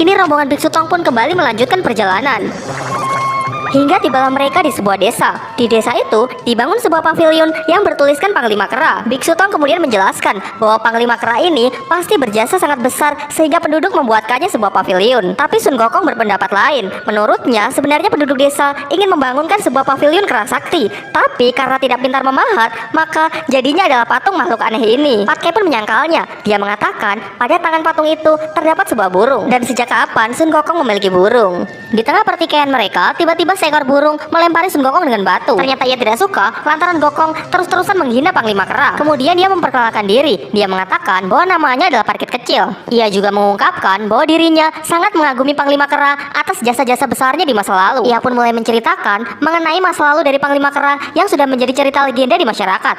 Kini rombongan Biksu Tong pun kembali melanjutkan perjalanan. Hingga tibalah mereka di sebuah desa. Di desa itu dibangun sebuah pavilion yang bertuliskan Panglima Kera. Biksu Tong kemudian menjelaskan bahwa Panglima Kera ini pasti berjasa sangat besar sehingga penduduk membuatkannya sebuah pavilion. Tapi Sun Gokong berpendapat lain. Menurutnya sebenarnya penduduk desa ingin membangunkan sebuah pavilion kera sakti, tapi karena tidak pintar memahat, maka jadinya adalah patung makhluk aneh ini. Pat Kai pun menyangkalnya. Dia mengatakan pada tangan patung itu terdapat sebuah burung. Dan sejak kapan Sun Gokong memiliki burung? Di tengah pertikaian mereka, tiba-tiba seekor burung melempari Sun Gokong dengan batu. Ternyata ia tidak suka lantaran Gokong terus-terusan menghina Panglima Kera. Kemudian dia memperkenalkan diri. Dia mengatakan bahwa namanya adalah Parkit Kecil. Ia juga mengungkapkan bahwa dirinya sangat mengagumi Panglima Kera atas jasa-jasa besarnya di masa lalu. Ia pun mulai menceritakan mengenai masa lalu dari Panglima Kera yang sudah menjadi cerita legenda di masyarakat.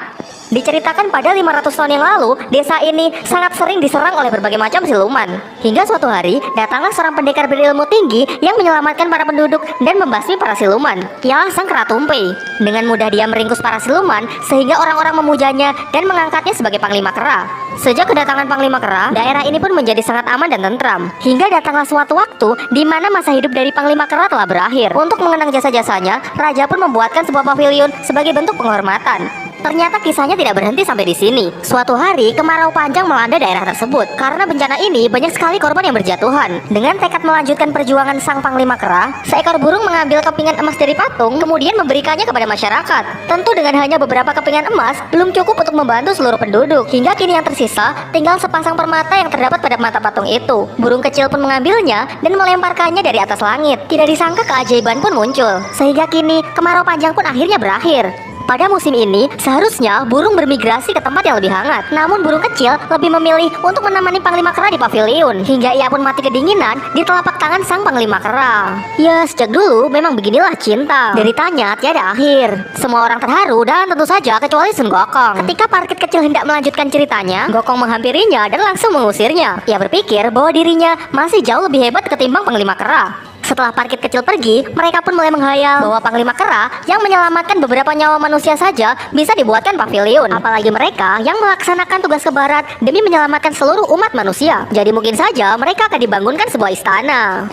Diceritakan pada 500 tahun yang lalu, desa ini sangat sering diserang oleh berbagai macam siluman. Hingga suatu hari, datanglah seorang pendekar berilmu tinggi yang menyelamatkan para penduduk dan membasmi para siluman. Ialah Sang Kera Tumpei. Dengan mudah dia meringkus para siluman, sehingga orang-orang memujanya dan mengangkatnya sebagai Panglima Kera. Sejak kedatangan Panglima Kera, daerah ini pun menjadi sangat aman dan tentram. Hingga datanglah suatu waktu di mana masa hidup dari Panglima Kera telah berakhir. Untuk mengenang jasa-jasanya, raja pun membuatkan sebuah pavilion sebagai bentuk penghormatan. Ternyata kisahnya tidak berhenti sampai di sini. Suatu hari, kemarau panjang melanda daerah tersebut. Karena bencana ini, banyak sekali korban yang berjatuhan. Dengan tekad melanjutkan perjuangan Sang Panglima Kera, seekor burung mengambil kepingan emas dari patung, kemudian memberikannya kepada masyarakat. Tentu dengan hanya beberapa kepingan emas, belum cukup untuk membantu seluruh penduduk. Hingga kini yang tersisa, tinggal sepasang permata yang terdapat pada mata patung itu. Burung kecil pun mengambilnya dan melemparkannya dari atas langit. Tidak disangka keajaiban pun muncul. Sehingga kini, kemarau panjang pun akhirnya berakhir. Pada musim ini, seharusnya burung bermigrasi ke tempat yang lebih hangat. Namun burung kecil lebih memilih untuk menemani Panglima Kera di pavilion. Hingga ia pun mati kedinginan di telapak tangan Sang Panglima Kera. Ya, sejak dulu memang beginilah cinta. Deritanya tiada akhir. Semua orang terharu dan tentu saja kecuali Sun Gokong. Ketika Parkit Kecil hendak melanjutkan ceritanya, Gokong menghampirinya dan langsung mengusirnya. Ia berpikir bahwa dirinya masih jauh lebih hebat ketimbang Panglima Kera. Setelah Parkit Kecil pergi, mereka pun mulai menghayal bahwa Panglima Kera yang menyelamatkan beberapa nyawa manusia saja bisa dibuatkan pavilion. Apalagi mereka yang melaksanakan tugas ke barat demi menyelamatkan seluruh umat manusia. Jadi mungkin saja mereka akan dibangunkan sebuah istana.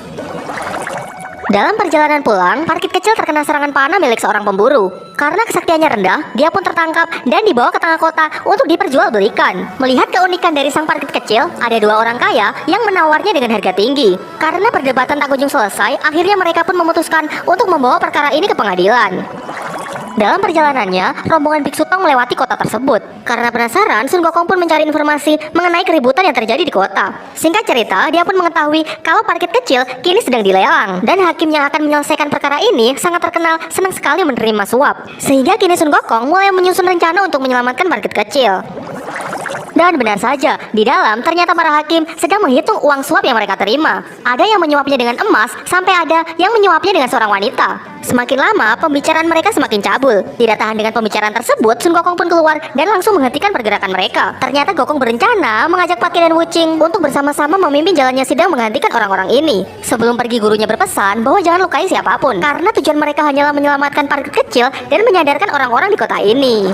Dalam perjalanan pulang, Parkit Kecil terkena serangan panah milik seorang pemburu. Karena kesaktiannya rendah, dia pun tertangkap dan dibawa ke tengah kota untuk diperjualbelikan. Melihat keunikan dari Sang Parkit Kecil, ada dua orang kaya yang menawarnya dengan harga tinggi. Karena perdebatan tak kunjung selesai, akhirnya mereka pun memutuskan untuk membawa perkara ini ke pengadilan. Dalam perjalanannya, rombongan Biksu Tong melewati kota tersebut. Karena penasaran, Sun Gokong pun mencari informasi mengenai keributan yang terjadi di kota. Singkat cerita, dia pun mengetahui kalau Parkit Kecil kini sedang dilelang. Dan hakim yang akan menyelesaikan perkara ini sangat terkenal senang sekali menerima suap. Sehingga kini Sun Gokong mulai menyusun rencana untuk menyelamatkan Parkit Kecil. Dan benar saja, di dalam ternyata para hakim sedang menghitung uang suap yang mereka terima. Ada yang menyuapnya dengan emas, sampai ada yang menyuapnya dengan seorang wanita. Semakin lama, pembicaraan mereka semakin cabul. Tidak tahan dengan pembicaraan tersebut, Sun Gokong pun keluar dan langsung menghentikan pergerakan mereka. Ternyata Gokong berencana mengajak Pat Kai dan Wuching untuk bersama-sama memimpin jalannya sidang menghentikan orang-orang ini. Sebelum pergi, gurunya berpesan bahwa jangan lukai siapapun, karena tujuan mereka hanyalah menyelamatkan Parkit Kecil dan menyadarkan orang-orang di kota ini.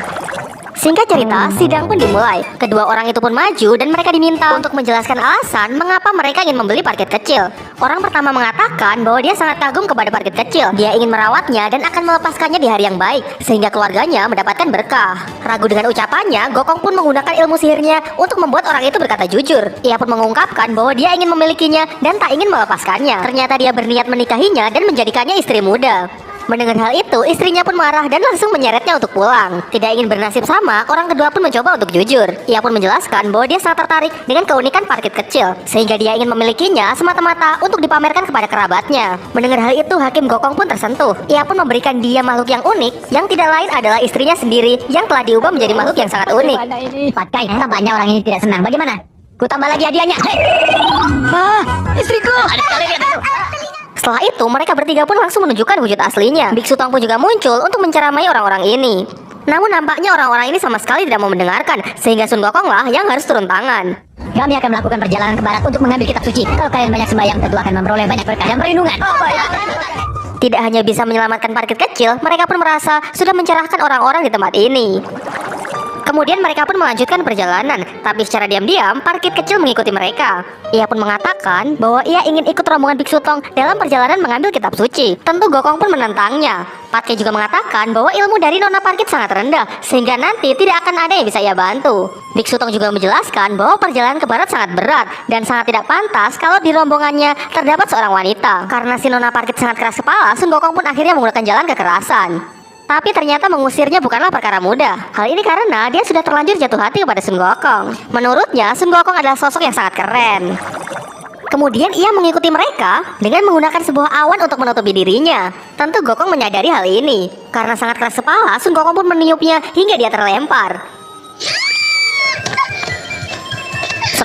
Singkat cerita, sidang pun dimulai. Kedua orang itu pun maju dan mereka diminta untuk menjelaskan alasan mengapa mereka ingin membeli Parkit Kecil. Orang pertama mengatakan bahwa dia sangat kagum kepada Parkit Kecil. Dia ingin merawatnya dan akan melepaskannya di hari yang baik, sehingga keluarganya mendapatkan berkah. Ragu dengan ucapannya, Gokong pun menggunakan ilmu sihirnya untuk membuat orang itu berkata jujur. Ia pun mengungkapkan bahwa dia ingin memilikinya dan tak ingin melepaskannya. Ternyata dia berniat menikahinya dan menjadikannya istri muda. Mendengar hal itu, istrinya pun marah dan langsung menyeretnya untuk pulang. Tidak ingin bernasib sama, orang kedua pun mencoba untuk jujur. Ia pun menjelaskan bahwa dia sangat tertarik dengan keunikan Parkit Kecil, sehingga dia ingin memilikinya semata-mata untuk dipamerkan kepada kerabatnya. Mendengar hal itu, Hakim Gokong pun tersentuh. Ia pun memberikan dia makhluk yang unik, yang tidak lain adalah istrinya sendiri, yang telah diubah menjadi makhluk yang sangat unik. Pat Kai, tampaknya orang ini tidak senang. Bagaimana? Ku tambah lagi hadiahnya. Istriku! Ada sekali dia tahu. Setelah itu, mereka bertiga pun langsung menunjukkan wujud aslinya. Biksu Tong pun juga muncul untuk menceramai orang-orang ini. Namun nampaknya orang-orang ini sama sekali tidak mau mendengarkan, sehingga Sun Gokong lah yang harus turun tangan. Kami akan melakukan perjalanan ke barat untuk mengambil kitab suci. Kalau kalian banyak sembahyang, tentu akan memperoleh banyak berkah dan perlindungan. Tidak hanya bisa menyelamatkan Parkit Kecil, mereka pun merasa sudah mencerahkan orang-orang di tempat ini. Kemudian mereka pun melanjutkan perjalanan, tapi secara diam-diam Parkit kecil mengikuti mereka. Ia pun mengatakan bahwa ia ingin ikut rombongan Biksu Tong dalam perjalanan mengambil kitab suci. Tentu Gokong pun menentangnya. Patke juga mengatakan bahwa ilmu dari Nona Parkit sangat rendah, sehingga nanti tidak akan ada yang bisa ia bantu. Biksu Tong juga menjelaskan bahwa perjalanan ke barat sangat berat dan sangat tidak pantas kalau di rombongannya terdapat seorang wanita. Karena si Nona Parkit sangat keras kepala, Sun Gokong pun akhirnya menggunakan jalan kekerasan. Tapi ternyata mengusirnya bukanlah perkara mudah. Hal ini karena dia sudah terlanjur jatuh hati kepada Sun Gokong. Menurutnya, Sun Gokong adalah sosok yang sangat keren. Kemudian ia mengikuti mereka dengan menggunakan sebuah awan untuk menutupi dirinya. Tentu Gokong menyadari hal ini. Karena sangat keras kepala, Sun Gokong pun meniupnya hingga dia terlempar.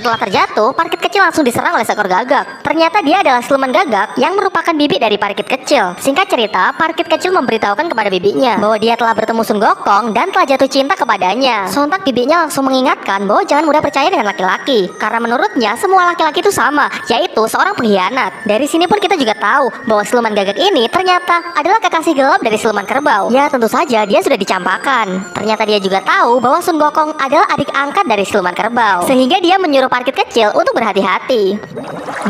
Setelah terjatuh, Parkit kecil langsung diserang oleh seekor gagak. Ternyata dia adalah siluman gagak yang merupakan bibi dari Parkit kecil. Singkat cerita, Parkit kecil memberitahukan kepada bibinya bahwa dia telah bertemu Sun Gokong dan telah jatuh cinta kepadanya. Sontak bibinya langsung mengingatkan bahwa jangan mudah percaya dengan laki-laki, karena menurutnya semua laki-laki itu sama, yaitu seorang pengkhianat. Dari sini pun kita juga tahu bahwa siluman gagak ini ternyata adalah kekasih gelap dari siluman kerbau. Ya tentu saja dia sudah dicampakkan. Ternyata dia juga tahu bahwa Sun Gokong adalah adik angkat dari siluman kerbau, sehingga dia menyuruh Parkit kecil untuk berhati-hati.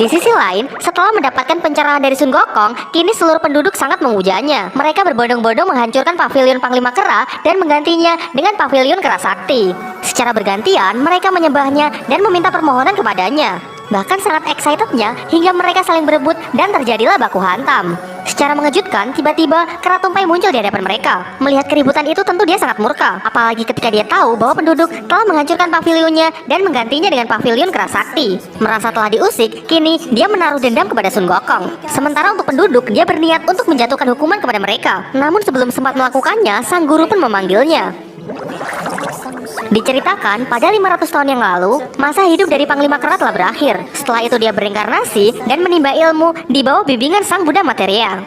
Di sisi lain, setelah mendapatkan pencerahan dari Sun Gokong, kini seluruh penduduk sangat memujanya. Mereka berbondong-bondong menghancurkan pavilion Panglima Kera dan menggantinya dengan pavilion Kera Sakti. Secara bergantian, mereka menyembahnya dan meminta permohonan kepadanya. Bahkan sangat excitednya hingga mereka saling berebut dan terjadilah baku hantam. Secara mengejutkan, tiba-tiba Kera Tumpai muncul di hadapan mereka. Melihat keributan itu tentu dia sangat murka. Apalagi ketika dia tahu bahwa penduduk telah menghancurkan pavilionnya dan menggantinya dengan pavilion Kera Sakti. Merasa telah diusik, kini dia menaruh dendam kepada Sun Gokong. Sementara untuk penduduk, dia berniat untuk menjatuhkan hukuman kepada mereka. Namun sebelum sempat melakukannya, sang guru pun memanggilnya. Diceritakan pada 500 tahun yang lalu, masa hidup dari Panglima Kera telah berakhir. Setelah itu dia berinkarnasi dan menimba ilmu di bawah bimbingan sang Buddha Materia.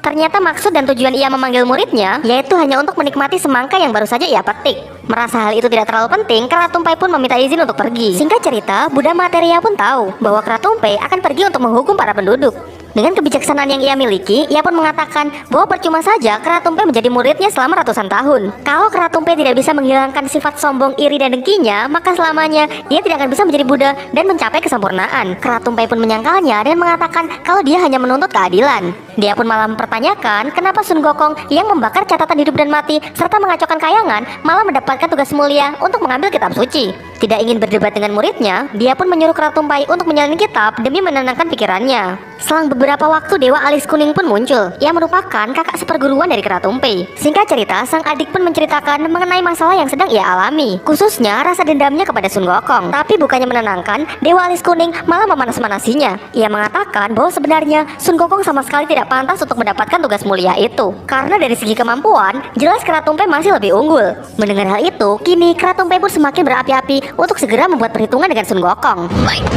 Ternyata maksud dan tujuan ia memanggil muridnya yaitu hanya untuk menikmati semangka yang baru saja ia petik. Merasa hal itu tidak terlalu penting, Kera Tumpai pun meminta izin untuk pergi. Singkat cerita, Buddha Materia pun tahu bahwa Kera Tumpai akan pergi untuk menghukum para penduduk. Dengan kebijaksanaan yang ia miliki, ia pun mengatakan bahwa percuma saja Kera Tumpai menjadi muridnya selama ratusan tahun. Kalau Kera Tumpai tidak bisa menghilangkan sifat sombong, iri, dan dengkinya, maka selamanya ia tidak akan bisa menjadi Buddha dan mencapai kesempurnaan. Kera Tumpai pun menyangkalnya dan mengatakan kalau dia hanya menuntut keadilan. Dia pun malah mempertanyakan kenapa Sun Gokong yang membakar catatan hidup dan mati serta mengacaukan kayangan malah mendapatkan tugas mulia untuk mengambil kitab suci. Tidak ingin berdebat dengan muridnya, dia pun menyuruh Kera Tumpai untuk menyalin kitab demi menenangkan pikirannya. Selang beberapa waktu, Dewa Alis Kuning pun muncul. Ia merupakan kakak seperguruan dari Kera Tumpai. Singkat cerita, sang adik pun menceritakan mengenai masalah yang sedang ia alami, khususnya rasa dendamnya kepada Sun Gokong. Tapi bukannya menenangkan, Dewa Alis Kuning malah memanas-manasinya. Ia mengatakan bahwa sebenarnya Sun Gokong sama sekali tidak pantas untuk mendapatkan tugas mulia itu. Karena dari segi kemampuan, jelas Kera Tumpai masih lebih unggul. Mendengar hal itu, kini Kera Tumpai pun semakin berapi-api untuk segera membuat perhitungan dengan Sun Gokong. Baik,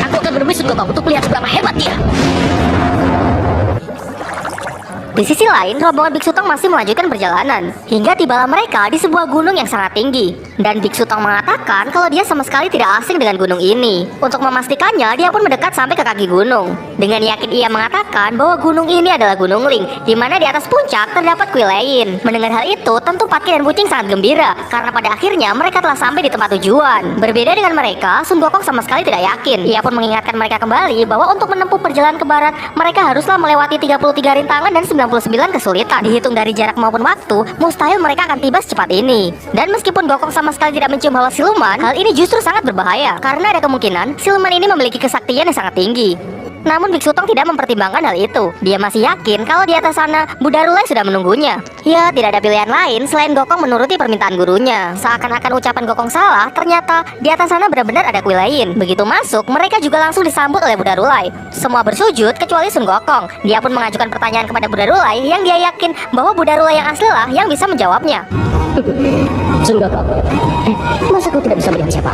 aku akan menemui Sun Gokong untuk melihat seberapa hebat dia. Di sisi lain, rombongan Biksu Tong masih melanjutkan perjalanan hingga tibalah mereka di sebuah gunung yang sangat tinggi. Dan Biksu Tong mengatakan kalau dia sama sekali tidak asing dengan gunung ini. Untuk memastikannya, dia pun mendekat sampai ke kaki gunung. Dengan yakin ia mengatakan bahwa gunung ini adalah Gunung Ling, di mana di atas puncak terdapat kuil lain. Mendengar hal itu, tentu Patki dan Bucing sangat gembira karena pada akhirnya mereka telah sampai di tempat tujuan. Berbeda dengan mereka, Sun Gokong sama sekali tidak yakin. Ia pun mengingatkan mereka kembali bahwa untuk menempuh perjalanan ke barat, mereka haruslah melewati 33 rintangan dan 99 kesulitan. Dihitung dari jarak maupun waktu, mustahil mereka akan tiba secepat ini. Dan meskipun Gokong sama sekali tidak mencium hawa siluman, hal ini justru sangat berbahaya karena ada kemungkinan siluman ini memiliki kesaktian yang sangat tinggi. Namun Biksu Tong tidak mempertimbangkan hal itu. Dia masih yakin kalau di atas sana Buddha Rulai sudah menunggunya. Ya, tidak ada pilihan lain selain Gokong menuruti permintaan gurunya. Seakan-akan ucapan Gokong salah, ternyata di atas sana benar-benar ada kuil lain. Begitu masuk, mereka juga langsung disambut oleh Buddha Rulai. Semua bersujud kecuali Sun Gokong. Dia pun mengajukan pertanyaan kepada Buddha Rulai yang dia yakin bahwa Buddha Rulai yang asli lah yang bisa menjawabnya. Sun Gokong, masa kau tidak bisa melihat siapa?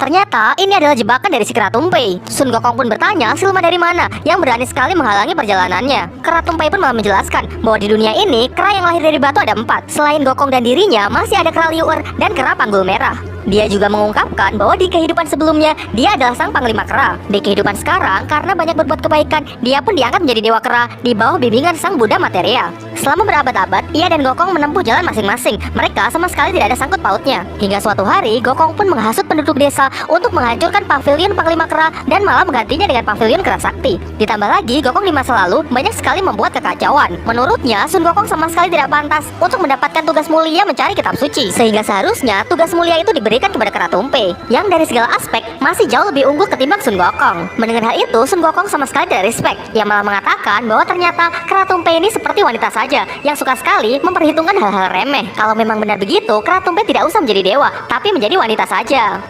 Ternyata ini adalah jebakan dari si Kera Tumpai. Sun Gokong pun bertanya siluman dari mana yang berani sekali menghalangi perjalanannya. Kera Tumpai pun malah menjelaskan bahwa di dunia ini kera yang lahir dari batu ada 4. Selain Gokong dan dirinya, masih ada kera liur dan kera panggul merah. Dia juga mengungkapkan bahwa di kehidupan sebelumnya dia adalah sang panglima kera. Di kehidupan sekarang, karena banyak berbuat kebaikan, dia pun diangkat menjadi dewa kera di bawah bimbingan sang Buddha Materia. Selama berabad-abad, ia dan Gokong menempuh jalan masing-masing. Mereka sama sekali tidak ada sangkut pautnya. Hingga suatu hari, Gokong pun menghasut penduduk desa untuk menghancurkan pavilion panglima kera dan malah menggantinya dengan pavilion kera sakti. Ditambah lagi, Gokong di masa lalu banyak sekali membuat kekacauan. Menurutnya, Sun Gokong sama sekali tidak pantas untuk mendapatkan tugas mulia mencari kitab suci. Sehingga seharusnya tugas mulia itu diberikan kepada Kera Tumpe, yang dari segala aspek masih jauh lebih unggul ketimbang Sun Gokong. Mendengar hal itu, Sun Gokong sama sekali tidak respect. Ia malah mengatakan bahwa ternyata Kera Tumpe ini seperti wanita saja, yang suka sekali memperhitungkan hal-hal remeh. Kalau memang benar begitu, Kera Tumpe tidak usah menjadi dewa, tapi menjadi wanita saja.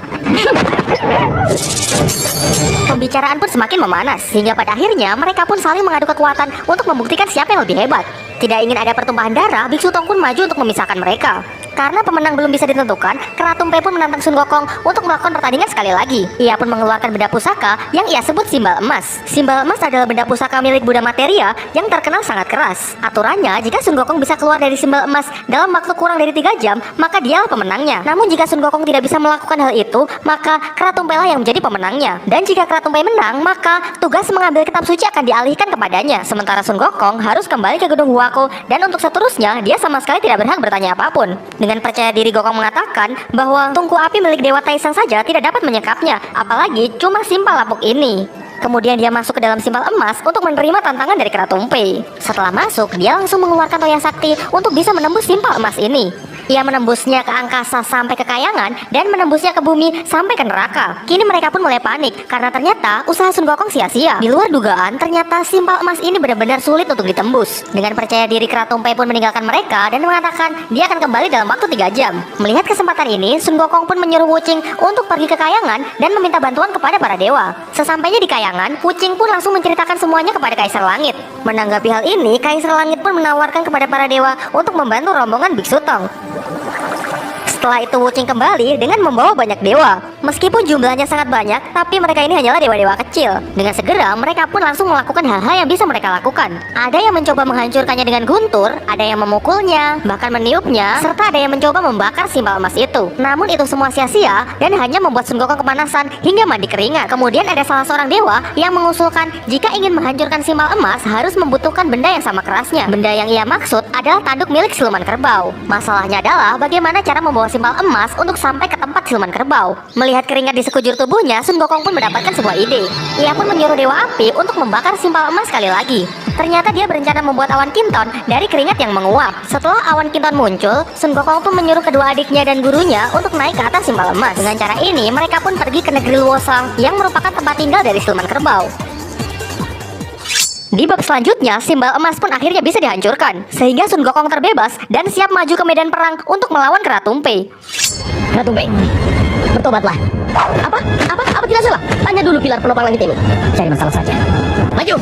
Pembicaraan pun semakin memanas, hingga pada akhirnya mereka pun saling mengadu kekuatan untuk membuktikan siapa yang lebih hebat. Tidak ingin ada pertumpahan darah, Biksu Tong pun maju untuk memisahkan mereka. Karena pemenang belum bisa ditentukan, Kera Tumpe pun menantang Sun Gokong untuk melakukan pertandingan sekali lagi. Ia pun mengeluarkan benda pusaka yang ia sebut simbal emas. Simbal emas adalah benda pusaka milik Buddha Materia yang terkenal sangat keras. Aturannya, jika Sun Gokong bisa keluar dari simbal emas dalam waktu kurang dari 3 jam, maka dialah pemenangnya. Namun jika Sun Gokong tidak bisa melakukan hal itu, maka Kera Tumpe lah yang menjadi pemenangnya. Dan jika Kera Tumpe menang, maka tugas mengambil kitab suci akan dialihkan kepadanya. Sementara Sun Gokong harus kembali ke Gunung Huako, dan untuk seterusnya, dia sama sekali tidak berhak bertanya apapun. Dengan percaya diri, Gokong mengatakan bahwa tungku api milik Dewa Taisang saja tidak dapat menyekapnya, apalagi cuma simpal lapuk ini. Kemudian dia masuk ke dalam simpal emas untuk menerima tantangan dari Kera Tumpe. Setelah masuk, dia langsung mengeluarkan toya sakti untuk bisa menembus simpal emas ini. Ia menembusnya ke angkasa sampai ke kayangan dan menembusnya ke bumi sampai ke neraka. Kini mereka pun mulai panik karena ternyata usaha Sun Gokong sia-sia. Di luar dugaan, ternyata simpal emas ini benar-benar sulit untuk ditembus. Dengan percaya diri, Kera Tumpe pun meninggalkan mereka dan mengatakan dia akan kembali dalam waktu 3 jam. Melihat kesempatan ini, Sun Gokong pun menyuruh Wuching untuk pergi ke kayangan dan meminta bantuan kepada para dewa. Sesampainya di kayangan, Wuching pun langsung menceritakan semuanya kepada Kaisar Langit. Menanggapi hal ini, Kaisar Langit pun menawarkan kepada para dewa untuk membantu rombongan Biksu Tong. Setelah itu Wuching kembali dengan membawa banyak dewa. Meskipun jumlahnya sangat banyak, tapi mereka ini hanyalah dewa-dewa kecil. Dengan segera mereka pun langsung melakukan hal-hal yang bisa mereka lakukan. Ada yang mencoba menghancurkannya dengan guntur, ada yang memukulnya, bahkan meniupnya, serta ada yang mencoba membakar simbal emas itu. Namun itu semua sia-sia dan hanya membuat Sun Gokong kepanasan hingga mandi keringat. Kemudian ada salah seorang dewa yang mengusulkan jika ingin menghancurkan simbal emas harus membutuhkan benda yang sama kerasnya. Benda yang ia maksud adalah tanduk milik siluman kerbau. Masalahnya adalah bagaimana cara membawa simbal emas untuk sampai ke tempat siluman kerbau. Melihat keringat di sekujur tubuhnya, Sun Gokong pun mendapatkan sebuah ide. Ia pun menyuruh Dewa Api untuk membakar simbal emas sekali lagi. Ternyata dia berencana membuat awan kinton dari keringat yang menguap. Setelah awan kinton muncul, Sun Gokong pun menyuruh kedua adiknya dan gurunya untuk naik ke atas simbal emas. Dengan cara ini, mereka pun pergi ke negeri Luosang yang merupakan tempat tinggal dari siluman kerbau. Di bab selanjutnya, simbal emas pun akhirnya bisa dihancurkan, sehingga Sun Gokong terbebas dan siap maju ke medan perang untuk melawan Kera Tumpe. Kera Tumpe, bertobatlah. Apa tidak salah? Tanya dulu pilar penopang langit ini. Cari masalah saja. Maju.